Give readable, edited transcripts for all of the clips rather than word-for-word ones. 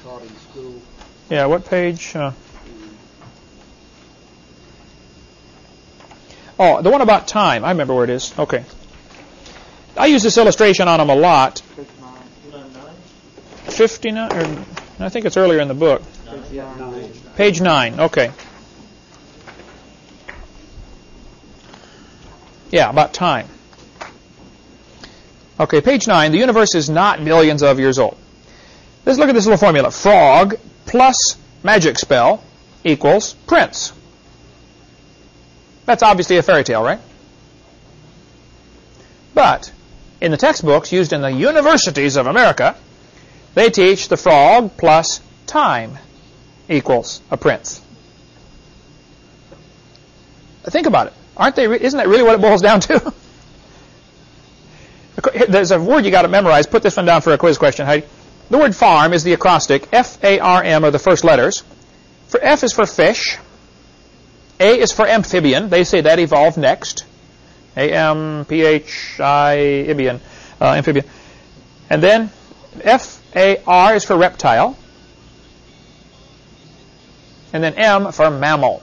taught in school. Yeah, what page? Oh, the one about time. I remember where it is. Okay. I use this illustration on them a lot. 59, or I think it's earlier in the book. Page 9. Okay. Yeah, about time. Okay, page 9. The universe is not billions of years old. Let's look at this little formula. Frog plus magic spell equals prince. That's obviously a fairy tale, right? But in the textbooks used in the universities of America, they teach the frog plus time equals a prince. Think about it. Isn't that really what it boils down to? There's a word you got to memorize. Put this one down for a quiz question, Heidi. The word farm is the acrostic. F-A-R-M are the first letters. For F is for fish. A is for amphibian. They say that evolved next. A-M-P-H-I-ibian, amphibian. And then F-A-R is for reptile. And then M for mammal.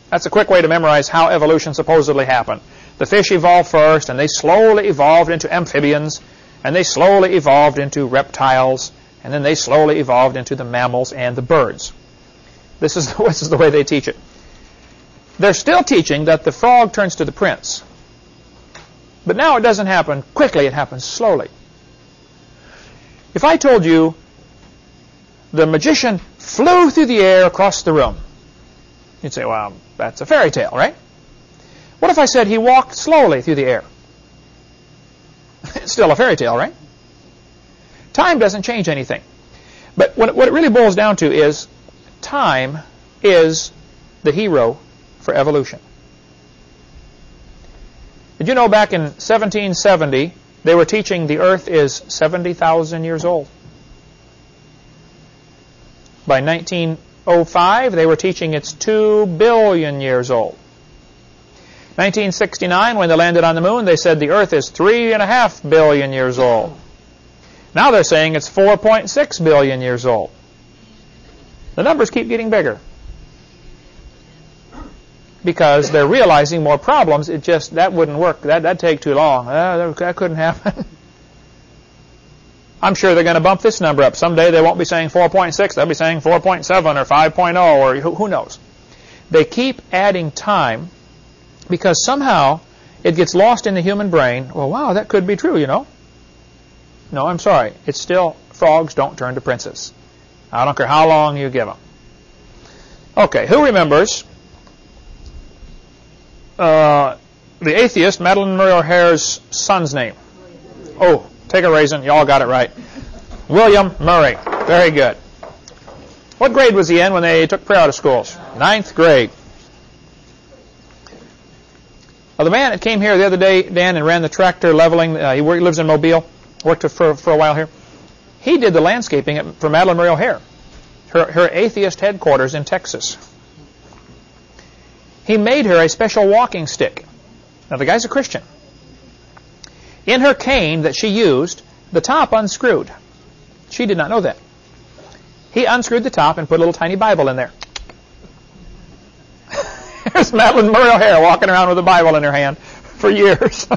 That's a quick way to memorize how evolution supposedly happened. The fish evolved first, and they slowly evolved into amphibians, and they slowly evolved into reptiles, and then they slowly evolved into the mammals and the birds. This is the way they teach it. They're still teaching that the frog turns to the prince. But now it doesn't happen quickly, it happens slowly. If I told you the magician flew through the air across the room, you'd say, well, that's a fairy tale, right? What if I said he walked slowly through the air? It's still a fairy tale, right? Time doesn't change anything. But what it really boils down to is time is the hero for evolution. Did you know back in 1770 they were teaching the Earth is 70,000 years old? By 1905 they were teaching it's 2 billion years old. 1969 when they landed on the moon they said the Earth is 3.5 billion years old. Now they're saying it's 4.6 billion years old. The numbers keep getting bigger because they're realizing more problems. That wouldn't work. That'd take too long. That couldn't happen. I'm sure they're going to bump this number up. Someday they won't be saying 4.6. They'll be saying 4.7 or 5.0 or who knows. They keep adding time because somehow it gets lost in the human brain. Well, wow, that could be true, you know. No, I'm sorry. It's still frogs don't turn to princes. I don't care how long you give them. Okay, who remembers the atheist Madeleine Murray O'Hare's son's name? Oh, take a raisin. You all got it right. William Murray. Very good. What grade was he in when they took prayer out of schools? 9th grade. Well, the man that came here the other day, Dan, and ran the tractor leveling, he lives in Mobile, worked for a while here. He did the landscaping for Madeleine Murray O'Hare, her atheist headquarters in Texas. He made her a special walking stick. Now, the guy's a Christian. In her cane that she used, the top unscrewed. She did not know that. He unscrewed the top and put a little tiny Bible in there. Here's Madeleine Murray O'Hare walking around with a Bible in her hand for years.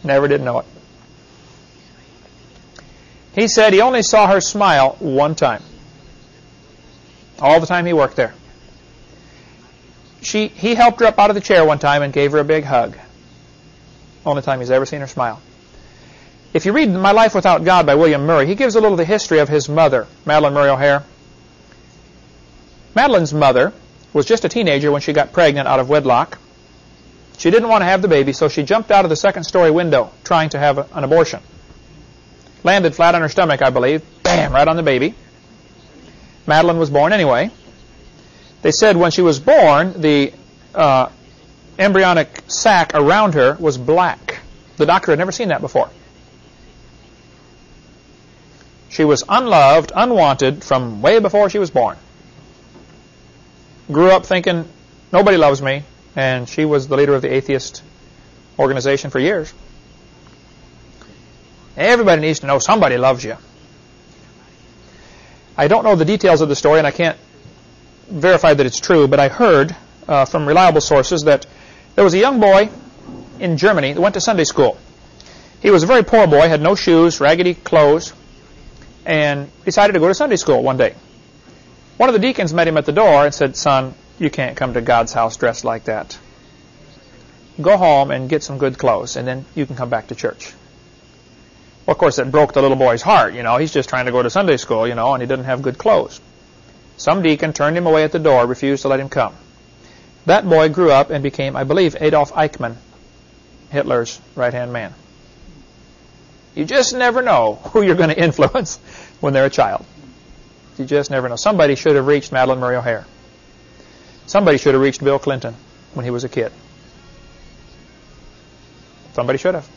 Never did know it. He said he only saw her smile one time. All the time he worked there. He helped her up out of the chair one time and gave her a big hug. Only time he's ever seen her smile. If you read My Life Without God by William Murray, he gives a little of the history of his mother, Madeleine Murray O'Hare. Madeleine's mother was just a teenager when she got pregnant out of wedlock. She didn't want to have the baby, so she jumped out of the second-story window trying to have an abortion. Landed flat on her stomach, I believe. Bam! Right on the baby. Madeleine was born anyway. They said when she was born, the embryonic sac around her was black. The doctor had never seen that before. She was unloved, unwanted from way before she was born. Grew up thinking, nobody loves me, and she was the leader of the atheist organization for years. Everybody needs to know somebody loves you. I don't know the details of the story, and I can't verify that it's true, but I heard from reliable sources that there was a young boy in Germany that went to Sunday school. He was a very poor boy, had no shoes, raggedy clothes, and decided to go to Sunday school one day. One of the deacons met him at the door and said, "Son, you can't come to God's house dressed like that. Go home and get some good clothes, and then you can come back to church." Well, of course, it broke the little boy's heart. He's just trying to go to Sunday school, and he didn't have good clothes. Some deacon turned him away at the door, refused to let him come. That boy grew up and became, I believe, Adolf Eichmann, Hitler's right-hand man. You just never know who you're going to influence when they're a child. You just never know. Somebody should have reached Madalyn Murray O'Hair. Somebody should have reached Bill Clinton when he was a kid. Somebody should have.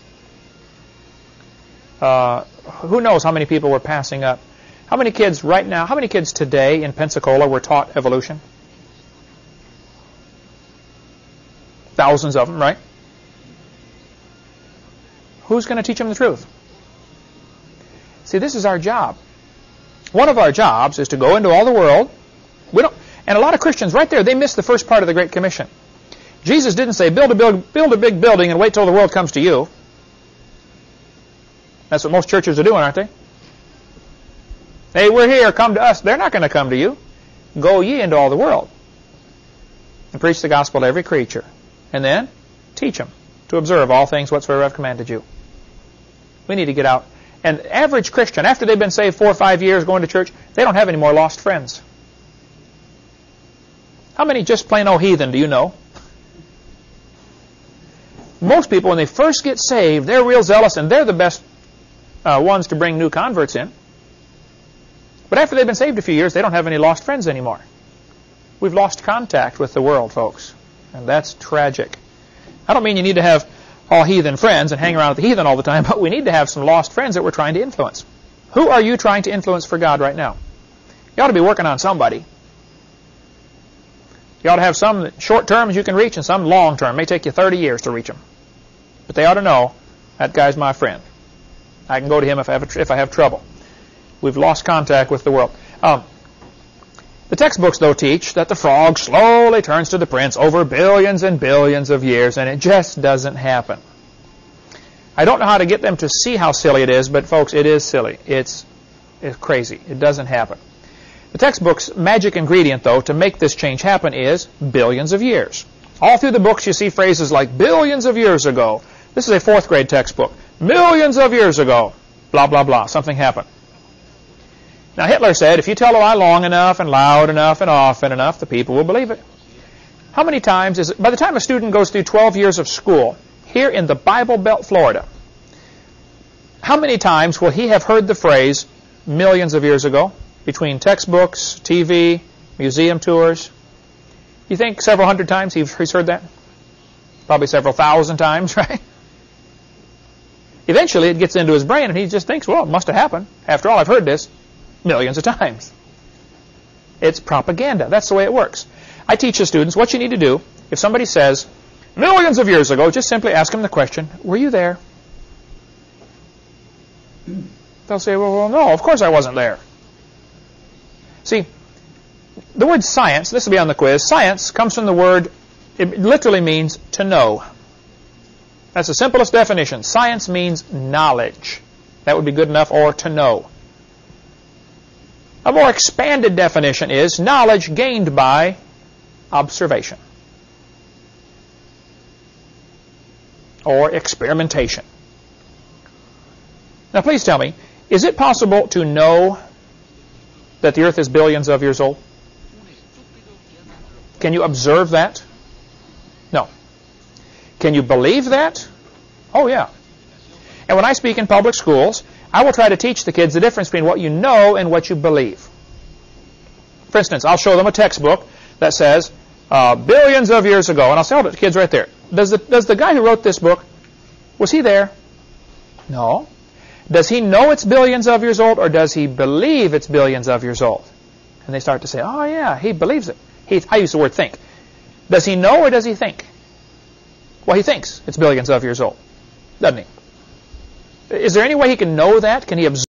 Who knows how many people were passing up? How many kids right now, how many kids today in Pensacola were taught evolution? Thousands of them, right? Who's going to teach them the truth? See, this is our job. One of our jobs is to go into all the world. And a lot of Christians right there, they miss the first part of the Great Commission. Jesus didn't say, build a big building and wait till the world comes to you. That's what most churches are doing, aren't they? Hey, we're here, come to us. They're not going to come to you. Go ye into all the world and preach the gospel to every creature. And then teach them to observe all things whatsoever I've commanded you. We need to get out. And the average Christian, after they've been saved 4 or 5 years going to church, they don't have any more lost friends. How many just plain old heathen do you know? Most people, when they first get saved, they're real zealous, and they're the best ones to bring new converts in. But after they've been saved a few years, they don't have any lost friends anymore. We've lost contact with the world, folks, and that's tragic. I don't mean you need to have all heathen friends and hang around with the heathen all the time, but we need to have some lost friends that we're trying to influence. Who are you trying to influence for God right now? You ought to be working on somebody. You ought to have some short terms you can reach and some long term. It may take you 30 years to reach them. But they ought to know, that guy's my friend. I can go to him if I have trouble. We've lost contact with the world. The textbooks, though, teach that the frog slowly turns to the prince over billions and billions of years, and it just doesn't happen. I don't know how to get them to see how silly it is, but, folks, it is silly. It's crazy. It doesn't happen. The textbook's magic ingredient, though, to make this change happen is billions of years. All through the books you see phrases like billions of years ago. This is a 4th grade textbook. Millions of years ago, blah, blah, blah. Something happened. Now, Hitler said, if you tell a lie long enough and loud enough and often enough, the people will believe it. How many times is it, by the time a student goes through 12 years of school, here in the Bible Belt, Florida, how many times will he have heard the phrase millions of years ago? Between textbooks, TV, museum tours. You think several hundred times he's heard that? Probably several thousand times, right? Eventually it gets into his brain and he just thinks, well, it must have happened. After all, I've heard this millions of times. It's propaganda. That's the way it works. I teach the students what you need to do. If somebody says, millions of years ago, just simply ask them the question, were you there? They'll say, well, no, of course I wasn't there. See, the word science, this will be on the quiz, science comes from the word, it literally means to know. That's the simplest definition. Science means knowledge. That would be good enough, or to know. A more expanded definition is knowledge gained by observation or experimentation. Now, please tell me, is it possible to know that the earth is billions of years old? Can you observe that? No. Can you believe that? Oh, yeah. And when I speak in public schools, I will try to teach the kids the difference between what you know and what you believe. For instance, I'll show them a textbook that says billions of years ago, and I'll say, oh, the kids right there. Does the guy who wrote this book, was he there? No. Does he know it's billions of years old, or does he believe it's billions of years old? And they start to say, oh, yeah, he believes it. I use the word think. Does he know or does he think? Well, he thinks it's billions of years old, doesn't he? Is there any way he can know that? Can he observe